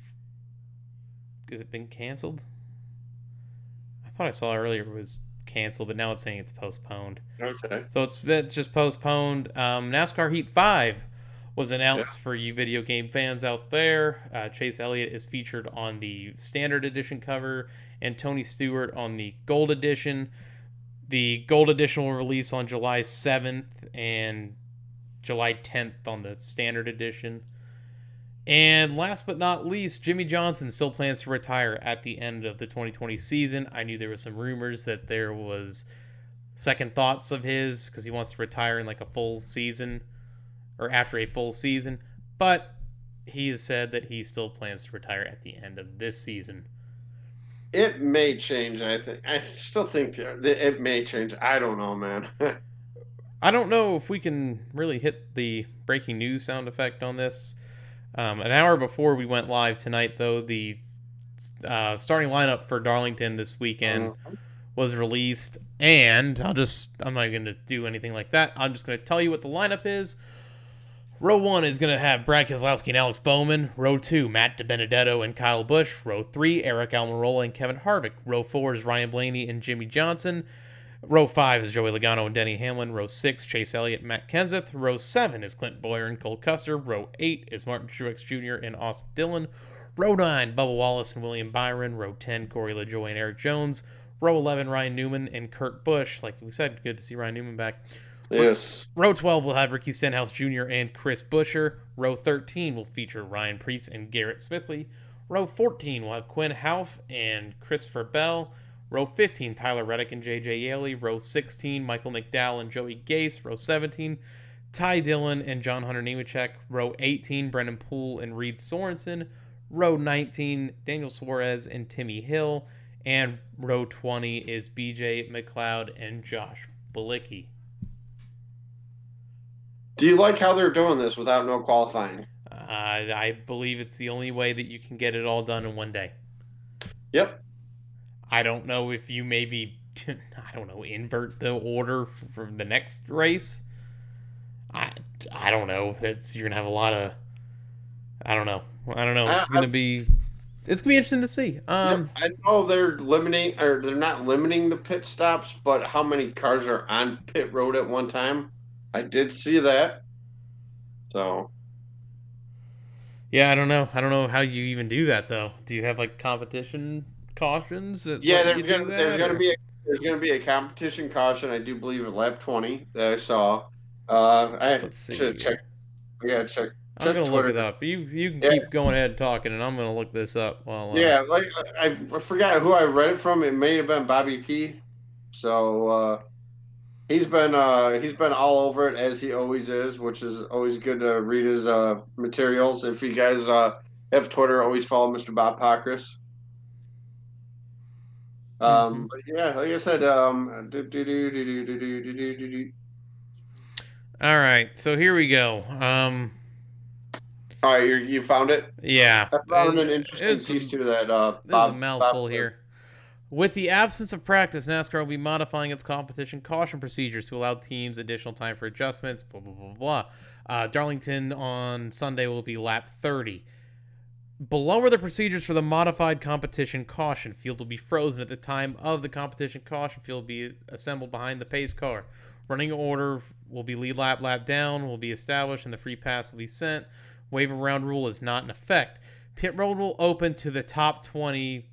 has it been canceled? I thought I saw earlier it was canceled, but now it's saying it's postponed. Okay. So it's just postponed. NASCAR Heat 5 was announced Yeah. for you video game fans out there. Chase Elliott is featured on the standard edition cover and Tony Stewart on the gold edition. The gold edition will release on July 7th and July 10th on the standard edition. And last but not least, Jimmy Johnson still plans to retire at the end of the 2020 season. I knew there was some rumors that there was second thoughts of his because he wants to retire in like a full season or after a full season, but he has said that he still plans to retire at the end of this season. It may change. I still think it may change. I don't know, man. I don't know if we can really hit the breaking news sound effect on this. An hour before we went live tonight, though, the starting lineup for Darlington this weekend was released, and I'm not going to do anything like that. I'm just going to tell you what the lineup is. Row 1 is going to have Brad Keselowski and Alex Bowman. Row 2, Matt DiBenedetto and Kyle Busch. Row 3, Eric Almirola and Kevin Harvick. Row 4 is Ryan Blaney and Jimmy Johnson. Row 5 is Joey Logano and Denny Hamlin. Row 6, Chase Elliott and Matt Kenseth. Row 7 is Clint Bowyer and Cole Custer. Row 8 is Martin Truex Jr. and Austin Dillon. Row 9, Bubba Wallace and William Byron. Row 10, Corey LaJoie and Eric Jones. Row 11, Ryan Newman and Kurt Busch. Like we said, good to see Ryan Newman back. Yes. Row 12 will have Ricky Stenhouse Jr. and Chris Buescher. Row 13 will feature Ryan Preece and Garrett Smithley. Row 14 will have Quinn Houff and Christopher Bell. Row 15, Tyler Reddick and J.J. Yaley. Row 16, Michael McDowell and Joey Gase. Row 17, Ty Dillon and John Hunter Nemechek. Row 18, Brendan Poole and Reed Sorensen. Row 19, Daniel Suarez and Timmy Hill. And row 20 is B.J. McLeod and Josh Bilicki. Do you like how they're doing this without no qualifying? I believe it's the only way that you can get it all done in one day. Yep. I don't know if you maybe, invert the order for the next race. I don't know. You're gonna have a lot of. I don't know. It's gonna be interesting to see. I know they're not limiting the pit stops, but how many cars are on pit road at one time? I did see that. So. Yeah, I don't know. I don't know how you even do that though. Do you have like competition cautions? Yeah, there's gonna be a competition caution. I do believe at lap 20 that I saw. Let's see. Should check. Yeah, check. I'm gonna Twitter. look it up. You can keep going ahead and talking, and I'm gonna look this up while. Yeah, like I forgot who I read it from. It may have been Bobby P. So he's been all over it as he always is, which is always good to read his materials. If you guys have Twitter, always follow Mr. Bob Pockrass. But yeah, like I said, All right, so here we go. All right, you found it? Yeah. I found an interesting piece too that Bob. There's a mouthful here. With the absence of practice, NASCAR will be modifying its competition caution procedures to allow teams additional time for adjustments, blah, blah, blah, blah. Darlington on Sunday will be lap 30. Below are the procedures for the modified competition caution. Field will be frozen at the time of the competition caution. Field will be assembled behind the pace car. Running order will be lead lap, lap down, will be established, and the free pass will be sent. Wave around rule is not in effect. Pit road will open to the top 20.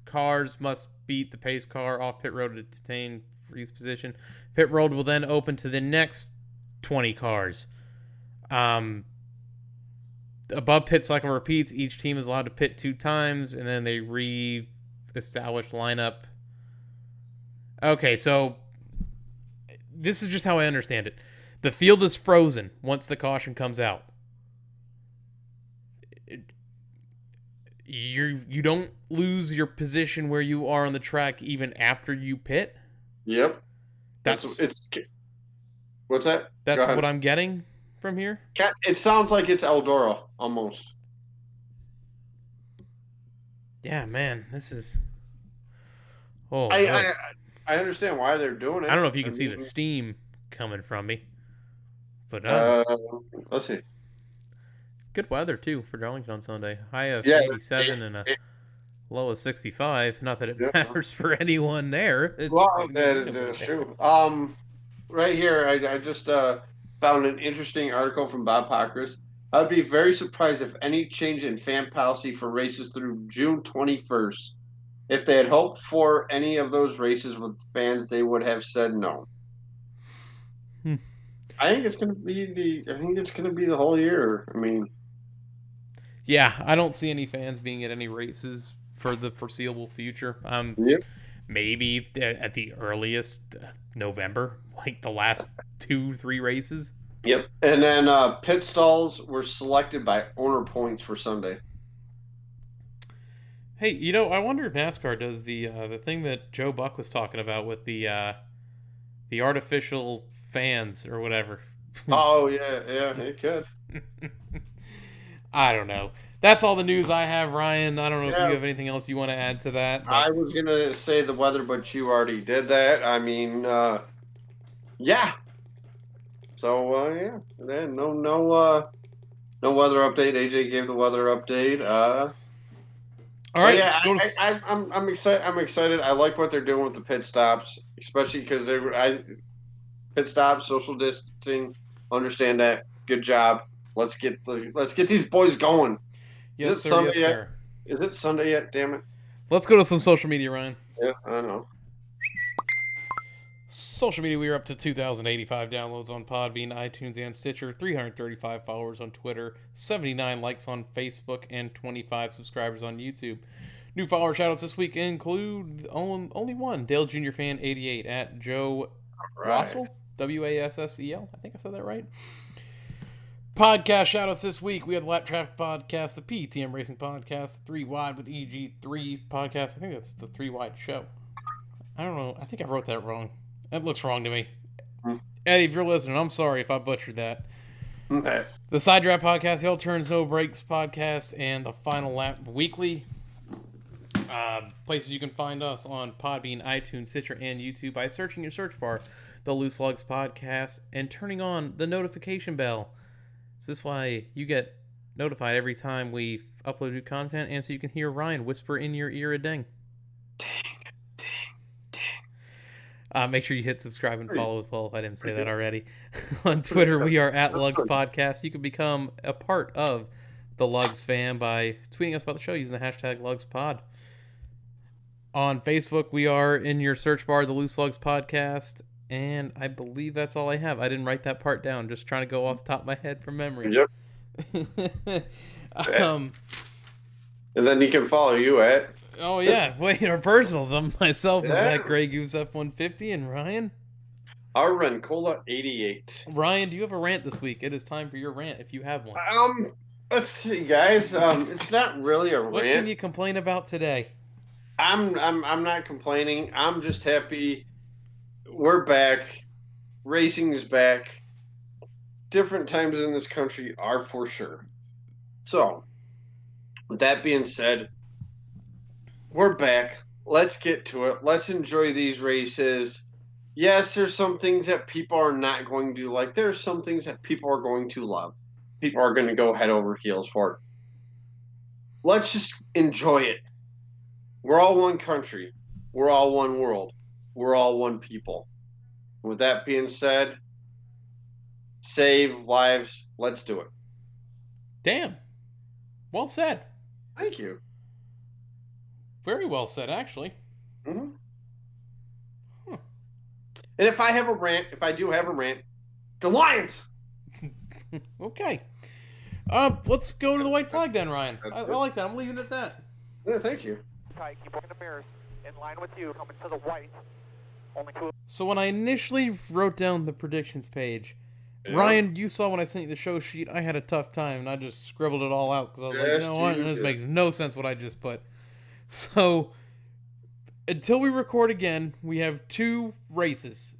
Cars must beat the pace car off pit road to detain freeze position. Pit road will then open to the next 20 cars. Above pit cycle repeats, each team is allowed to pit 2 times, and then they established lineup. Okay, so this is just how I understand it. The field is frozen once the caution comes out. You don't lose your position where you are on the track even after you pit. Yep. That's What's that? That's what I'm getting from here. It sounds like it's Eldora almost. Yeah, man, this is. Oh, I understand why they're doing it. I don't know if you can see the steam coming from me, but let's see. Good weather too for Darlington on Sunday. High of 87 and a low of 65. Not that it matters for anyone there. That is true. Right here, I just found an interesting article from Bob Pockris. I'd be very surprised if any change in fan policy for races through June 21st. If they had hoped for any of those races with fans, they would have said no. I think it's going to be the whole year. I mean, yeah, I don't see any fans being at any races for the foreseeable future. Maybe at the earliest November, like the last 2-3 races. Yep. And then pit stalls were selected by owner points for Sunday. Hey, I wonder if NASCAR does the thing that Joe Buck was talking about with the artificial fans or whatever. Oh yeah, it could. I don't know. That's all the news I have, Ryan. I don't know if you have anything else you want to add to that. But... I was gonna say the weather, but you already did that. I mean, yeah. So yeah, then no weather update. AJ gave the weather update. All right, I'm excited. I'm excited. I like what they're doing with the pit stops, especially because pit stops, social distancing. Understand that. Good job. Let's get these boys going. Yes, sir. Yes, sir. Is it Sunday yet? Damn it. Let's go to some social media, Ryan. Yeah, I know. Social media, we are up to 2,085 downloads on Podbean, iTunes, and Stitcher, 335 followers on Twitter, 79 likes on Facebook, and 25 subscribers on YouTube. New follower shoutouts this week include only one, Dale Jr. Fan 88 at Joe Wassel, Wassel. I think I said that right. Podcast shoutouts this week. We had the Lap Traffic Podcast, the PTM Racing Podcast, the 3 Wide with EG3 Podcast. I think that's the 3 Wide show. I don't know. I think I wrote that wrong. That looks wrong to me. Eddie, if you're listening, I'm sorry if I butchered that. Okay. The Side Draft Podcast, the All Turns No Breaks Podcast, and the Final Lap Weekly. Places you can find us on Podbean, iTunes, Stitcher, and YouTube by searching your search bar, the Loose Lugs Podcast, and turning on the notification bell. So this is why you get notified every time we upload new content, and so you can hear Ryan whisper in your ear a ding. Ding. Make sure you hit subscribe and follow as well if I didn't say that already. On Twitter, we are at Lugs Podcast. You can become a part of the Lugs fam by tweeting us about the show using the hashtag LugsPod. On Facebook, we are in your search bar, the Loose Lugs Podcast. And I believe that's all I have. I didn't write that part down. Just trying to go off the top of my head from memory. Yep. And then you can follow you at... Oh, yeah. Wait, our personals. I'm myself is at Grey Goose F150 and Ryan. Our Rencola 88. Ryan, do you have a rant this week? It is time for your rant if you have one. Let's see, guys. It's not really a rant. What can you complain about today? I'm not complaining. I'm just happy we're back. Racing is back. Different times in this country are for sure. So, with that being said, we're back. Let's get to it. Let's enjoy these races. Yes, there's some things that people are not going to like. There's some things that people are going to love. People are going to go head over heels for it. Let's just enjoy it. We're all one country. We're all one world. We're all one people. With that being said, save lives. Let's do it. Damn. Well said. Thank you. Very well said, actually. Mm-hmm. Huh. And if I do have a rant, the Lions! Okay. Let's go to the white flag then, Ryan. I like that. I'm leaving it at that. Yeah, thank you. tight. Keep working the mirrors. In line with you. Coming to the white. Only 2. So when I initially wrote down the predictions page, Yeah. Ryan, you saw when I sent you the show sheet, I had a tough time, and I just scribbled it all out because I was like, you know what? This makes no sense what I just put. So until we record again, we have 2 races,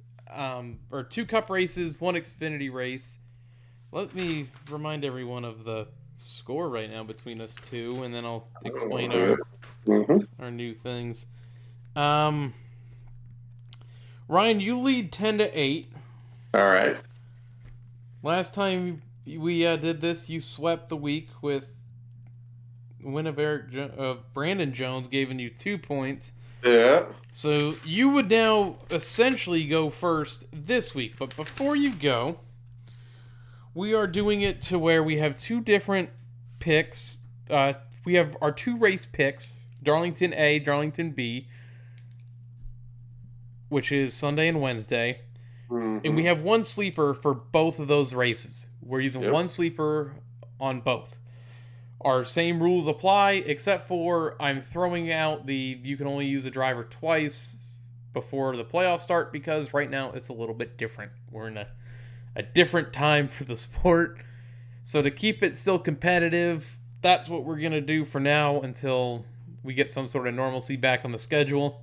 or 2 Cup races, 1 Xfinity race. Let me remind everyone of the score right now between us 2, and then I'll explain our new things. Ryan, you lead 10-8. All right. Last time we did this, you swept the week with win of Brandon Jones giving you 2 points. Yeah. So you would now essentially go first this week. But before you go, we are doing it to where we have 2 different picks. We have our 2 race picks, Darlington A, Darlington B, which is Sunday and Wednesday. And we have 1 sleeper for both of those races. We're using 1 sleeper on both. Our same rules apply, except for I'm throwing out you can only use a driver twice before the playoffs start, because right now it's a little bit different. We're in a different time for the sport. So to keep it still competitive, that's what we're going to do for now until we get some sort of normalcy back on the schedule.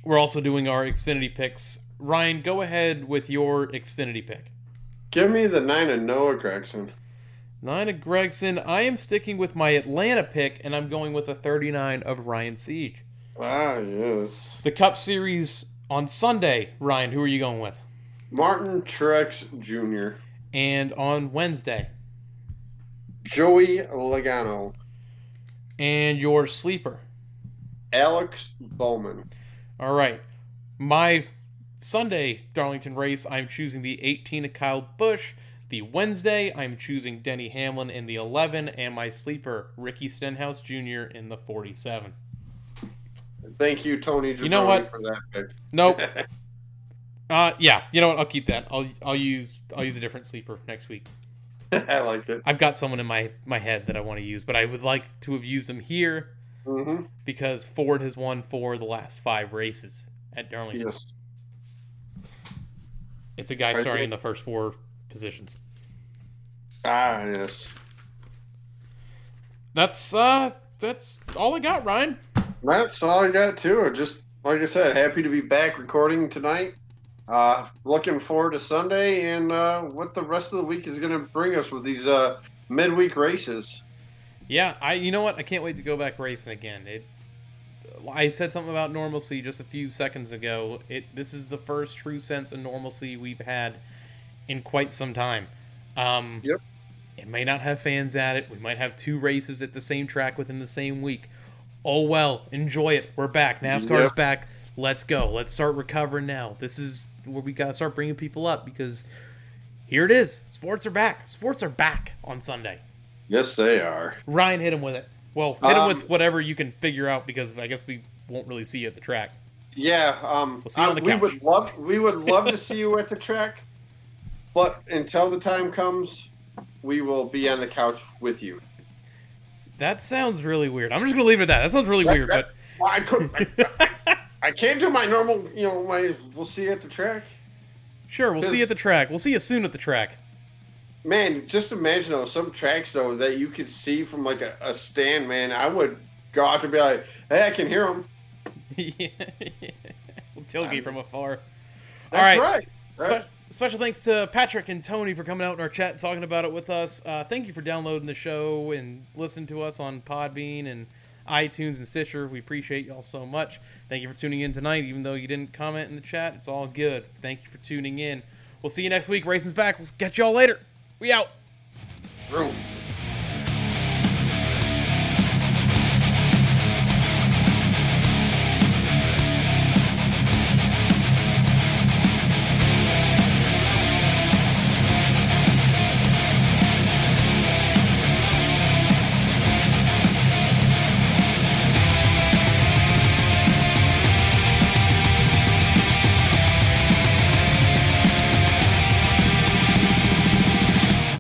We're also doing our Xfinity picks. Ryan, go ahead with your Xfinity pick. Give me the 9 of Noah Gregson. 9 of Gregson. I am sticking with my Atlanta pick, and I'm going with a 39 of Ryan Siege. Ah, yes. The Cup Series on Sunday, Ryan, who are you going with? Martin Truex Jr. And on Wednesday? Joey Logano. And your sleeper? Alex Bowman. All right. My Sunday Darlington race, I'm choosing the 18 of Kyle Busch. The Wednesday, I'm choosing Denny Hamlin in the 11, and my sleeper, Ricky Stenhouse Jr. in the 47. Thank you, Tony Giovanni, you know what? for that pick. Nope. Yeah, you know what? I'll keep that. I'll use a different sleeper next week. I like it. I've got someone in my head that I want to use, but I would like to have used them here because Ford has won 4 of the last 5 races at Darlington. Yes. It's a guy starting in the first 4 positions. Ah, yes. That's all I got, Ryan. That's all I got too. Just like I said, happy to be back recording tonight. Looking forward to Sunday and what the rest of the week is going to bring us with these midweek races. Yeah, you know what? I can't wait to go back racing again. I said something about normalcy just a few seconds ago. This is the first true sense of normalcy we've had in quite some time. Yep. It may not have fans at it. We might have 2 races at the same track within the same week. Oh well, enjoy it. We're back. NASCAR's back. Let's go. Let's start recovering now. This is where we got to start bringing people up because here it is. Sports are back. Sports are back on Sunday. Yes, they are. Ryan, hit him with it. Well, hit him with whatever you can figure out because I guess we won't really see you at the track. Yeah. We'll see you on the couch. We would love to see you at the track, but until the time comes, we will be on the couch with you. That sounds really weird. I'm just gonna leave it at that. That sounds really weird, but I can't do my normal. We'll see you at the track. Sure, we'll see you at the track. We'll see you soon at the track. Man, just imagine though, some tracks though that you could see from like a stand, man. I would go out to be like, hey, I can hear them. Yeah. We'll tailgate from afar. That's All right. Right. Special thanks to Patrick and Tony for coming out in our chat and talking about it with us. Thank you for downloading the show and listening to us on Podbean and iTunes and Stitcher. We appreciate y'all so much. Thank you for tuning in tonight. Even though you didn't comment in the chat, it's all good. Thank you for tuning in. We'll see you next week. Racing's back. We'll catch y'all later. We out. Room.